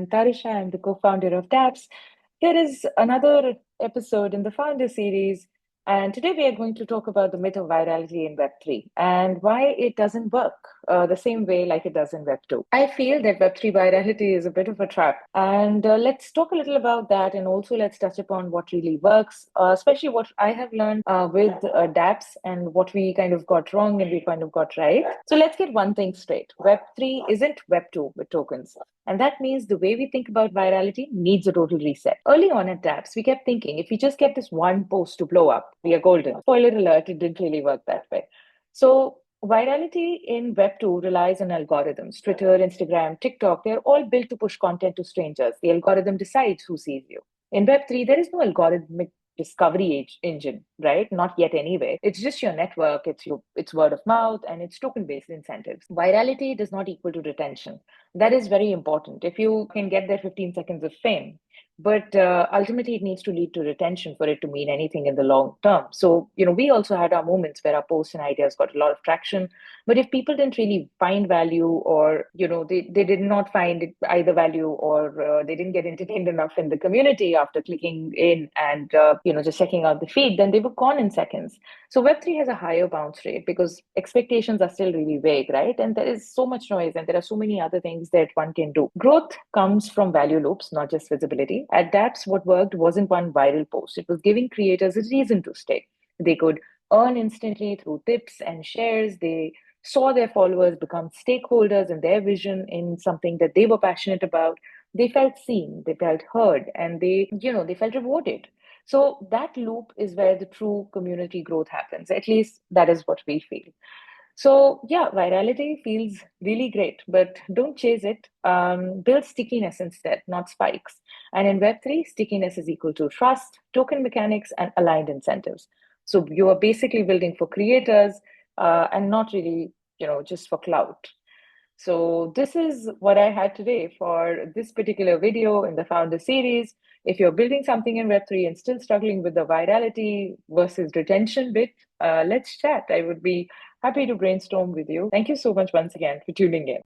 I'm Tarisha. I'm the co-founder of Dapps. Here is another episode in the founder series. And today we are going to talk about the myth of virality in Web3 and why it doesn't work the same way like it does in Web2. I feel that Web3 virality is a bit of a trap. And let's talk a little about that. And also let's touch upon what really works, especially what I have learned with Dapps and what we kind of got wrong and we kind of got right. So let's get one thing straight. Web3 isn't Web2 with tokens. And that means the way we think about virality needs a total reset. Early on at Dapps, we kept thinking if we just get this one post to blow up, we are golden. Spoiler alert, it didn't really work that way. So virality in Web2 relies on algorithms. Twitter, Instagram, TikTok, they're all built to push content to strangers. The algorithm decides who sees you. In Web3, there is no algorithmic discovery engine, right? Not yet anyway. It's just your network, it's word of mouth, and it's token-based incentives. Virality does not equal to retention. That is very important. If you can get their 15 seconds of fame, but ultimately it needs to lead to retention for it to mean anything in the long term. So, we also had our moments where our posts and ideas got a lot of traction. But if people didn't really find value or, they did not find it either value or they didn't get entertained enough in the community after clicking in and, just checking out the feed, then they were gone in seconds. So Web3 has a higher bounce rate because expectations are still really vague, right? And there is so much noise and there are so many other things that one can do. Growth comes from value loops, not just visibility. At Dapps, what worked wasn't one viral post. It was giving creators a reason to stay. They could earn instantly through tips and shares. They saw their followers become stakeholders in their vision in something that they were passionate about. They felt seen, they felt heard, and they felt rewarded. So that loop is where the true community growth happens. At least that is what we feel. So yeah, virality feels really great, but don't chase it. Build stickiness instead, not spikes. And in Web3, stickiness is equal to trust, token mechanics, and aligned incentives. So you are basically building for creators and not really, just for clout. So this is what I had today for this particular video in the founder series. If you're building something in Web3 and still struggling with the virality versus retention bit, let's chat. I would be happy to brainstorm with you. Thank you so much once again for tuning in.